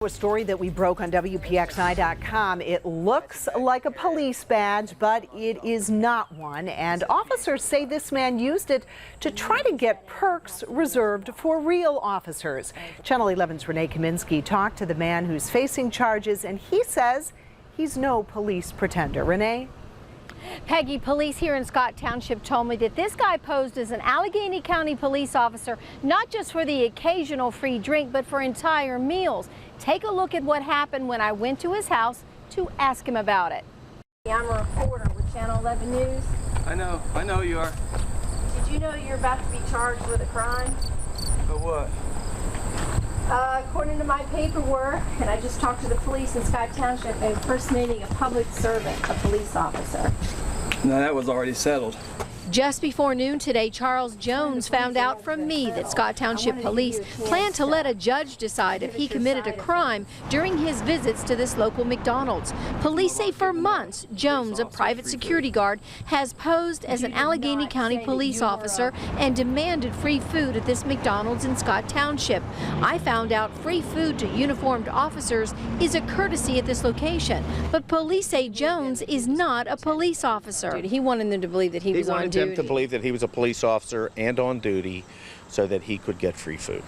A story that we broke on WPXI.com. It looks like a police badge, but it is not one. And officers say this man used it to try to get perks reserved for real officers. Channel 11's Renee Kaminsky talked to the man who's facing charges, and he says he's no police pretender. Renee? Peggy, police here in Scott Township told me that this guy posed as an Allegheny County police officer, not just for the occasional free drink, but for entire meals. Take a look at what happened when I went to his house to ask him about it. I'm a reporter with Channel 11 News. I know who you are. Did you know you're about to be charged with a crime? But what? According to my paperwork, and I just talked to the police in Scott Township, impersonating a public servant, a police officer. No, that was already settled. Just before noon today, Charles Jones found out from me that Scott Township Police plan to let a judge decide if he committed a crime during his visits to this local McDonald's. Police say for months, Jones, a private security guard, has posed as an Allegheny County police officer and demanded free food at this McDonald's in Scott Township. I found out free food to uniformed officers is a courtesy at this location, but police say Jones is not a police officer. He wanted them to believe that he was on duty. To believe that he was a police officer and on duty so that he could get free food.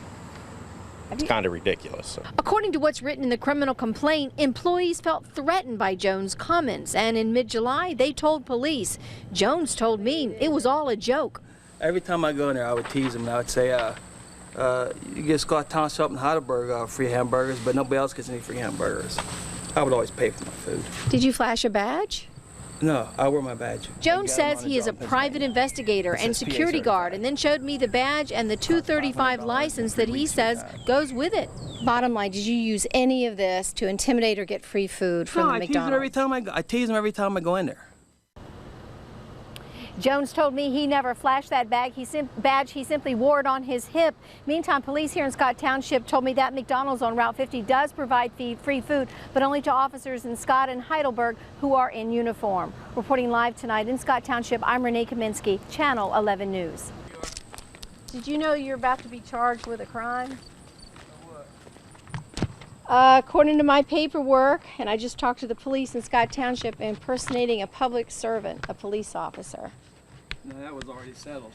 It's kind of ridiculous. According to what's written in the criminal complaint, employees felt threatened by Jones' comments, and in mid-July they told police. Jones told me it was all a joke. Every time I go in there, I would tease him and I would say, you get Scott Township and Heidelberg free hamburgers, but nobody else gets any free hamburgers. I would always pay for my food. Did you flash a badge? No, I wear my badge. Jones says he is a private investigator and security guard, and then showed me the badge and the 235 license that he says goes with it. Bottom line, did you use any of this to intimidate or get free food from the McDonald's? I tease him every time I go in there. Jones told me he never flashed that badge. He simply wore it on his hip. Meantime, police here in Scott Township told me that McDonald's on Route 50 does provide free food, but only to officers in Scott and Heidelberg who are in uniform. Reporting live tonight in Scott Township, I'm Renee Kaminsky, Channel 11 News. Did you know you're about to be charged with a crime? According to my paperwork, and I just talked to the police in Scott Township, impersonating a public servant, a police officer. No, that was already settled.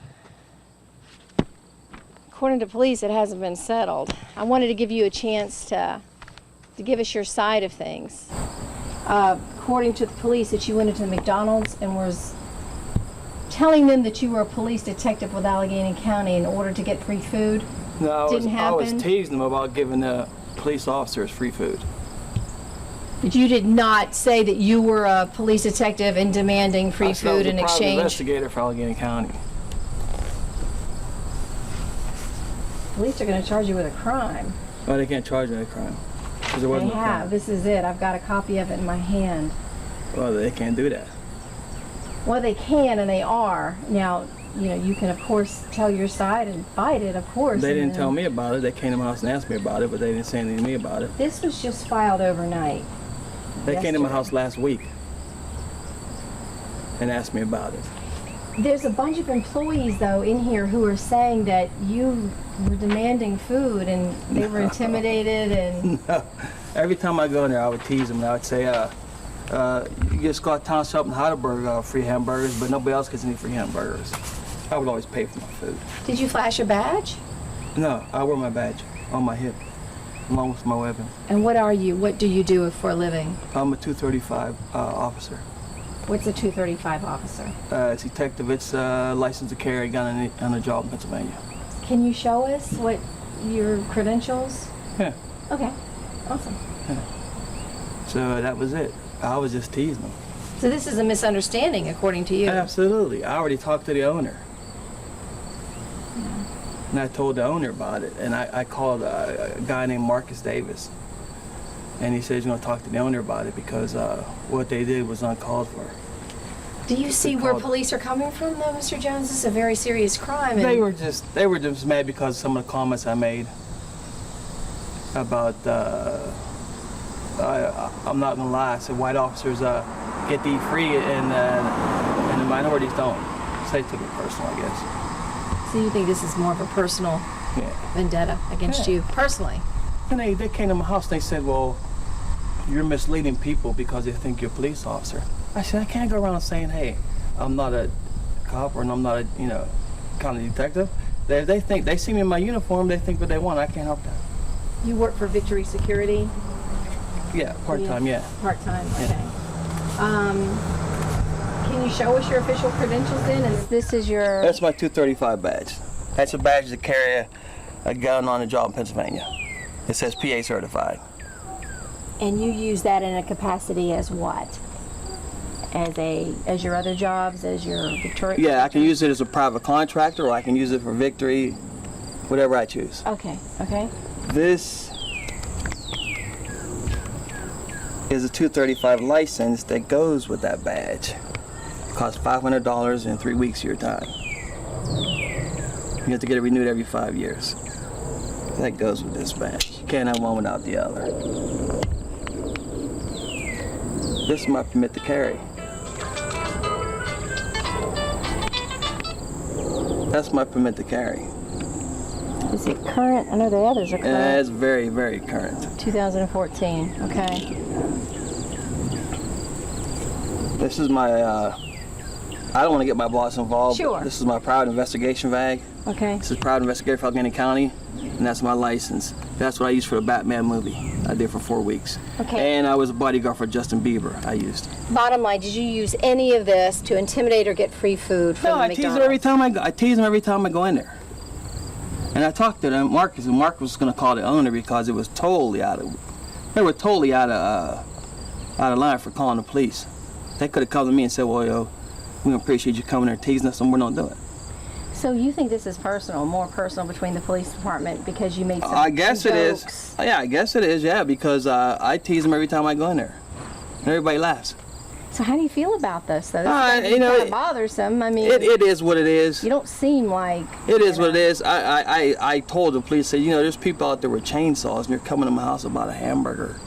According to police, it hasn't been settled. I wanted to give you a chance to give us your side of things. According to the police, that you went into McDonald's and was telling them that you were a police detective with Allegheny County in order to get free food. No, I was happen. teasing them about giving the police officers free food. But you did not say that you were a police detective and demanding free food in exchange. I was a private investigator for Allegheny County. Police are going to charge you with a crime. Well, they can't charge me with a crime. Because there wasn't no crime. This is it. I've got a copy of it in my hand. Well, they can't do that. Well, they can, and they are. Now, you know, you can, of course, tell your side and fight it, of course. They didn't tell me about it. They came to my house and asked me about it, but they didn't say anything to me about it. This was just filed overnight. They came to my house last week and asked me about it. There's a bunch of employees, though, in here who are saying that you were demanding food and they were intimidated and... No. Every time I go in there, I would tease them and I would say, you get Scott Township and Heidelberg free hamburgers, but nobody else gets any free hamburgers. I would always pay for my food. Did you flash a badge? No, I wear my badge on my hip, along with my weapon. And what are you? What do you do for a living? I'm a 235 officer. What's a 235 officer? It's a detective. It's licensed to carry a gun on a job in Pennsylvania. Can you show us what your credentials? Yeah. Okay, awesome. Yeah. So that was it. I was just teasing them. So this is a misunderstanding, according to you? Absolutely. I already talked to the owner. And I told the owner about it, and I called a guy named Marcus Davis, and he said he's going to talk to the owner about it because what they did was uncalled for. Do you see where police are coming from, though, Mr. Jones? This is a very serious crime. They were just mad because of some of the comments I made about. I'm not going to lie. I said white officers get to eat free, and the minorities don't. So they took it personal, I guess. So you think this is more of a personal vendetta against you personally? Then they came to my house and they said, well, you're misleading people because they think you're a police officer. I said, I can't go around saying, hey, I'm not a cop or I'm not a, county detective. They see me in my uniform, they think what they want. I can't help that. You work for Victory Security? Yeah, part-time, yeah. Part-time, okay. Can you show us your official credentials then? And this is your... That's my 235 badge. That's a badge to carry a gun on the job in Pennsylvania. It says PA certified. And you use that in a capacity as what? As your other jobs, as your Victoria? Yeah, I can use it as a private contractor or I can use it for Victory, whatever I choose. Okay, okay. This is a 235 license that goes with that badge. It costs $500 in 3 weeks of your time. You have to get it renewed every 5 years. That goes with this badge. You can't have one without the other. This is my permit to carry. That's my permit to carry. Is it current? I know the others are current. It's very, very current. 2014, okay. This is my, I don't want to get my boss involved. Sure. This is my private investigation bag. Okay. This is private investigator for Allegheny County, and that's my license. That's what I used for the Batman movie. I did for 4 weeks. Okay. And I was a bodyguard for Justin Bieber. I used. Bottom line, did you use any of this to intimidate or get free food from No, the I McDonald's? tease him every time I go. I tease him every time I go in there. And I talked to them, Marcus, and Mark was going to call the owner because it was totally they were totally out of line for calling the police. They could have come to me and said, well, yo, we appreciate you coming there teasing us, and we're not doing it. So you think this is personal, more personal between the police department because you made some I guess it jokes? is. Yeah, I guess it is, yeah, because I tease them every time I go in there. And everybody laughs. So how do you feel about this, though? This you know, kind of bothersome. I mean, It is what it is. you don't seem like... It is what it is. I told the police, said, there's people out there with chainsaws and they're coming to my house about a hamburger.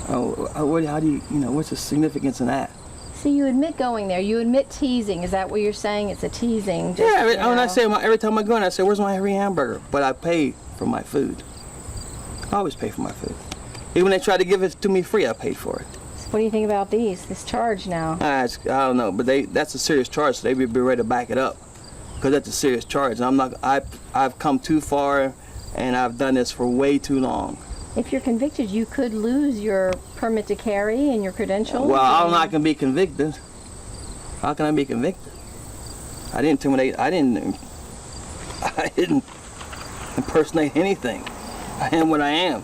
Oh, how do you, what's the significance in that? See, you admit going there. You admit teasing. Is that what you're saying? It's a teasing. Just, Yeah, you when I know. say every time I go in, I say, where's my free hamburger? But I pay for my food. I always pay for my food. Even when they try to give it to me free, I paid for it. What do you think about this charge now? I don't know, but that's a serious charge, so they be ready to back it up, because that's a serious charge. And I've come too far, and I've done this for way too long. If you're convicted, you could lose your permit to carry and your credentials. Well, I'm not gonna be convicted. How can I be convicted? I didn't intimidate. I didn't impersonate anything. I am what I am.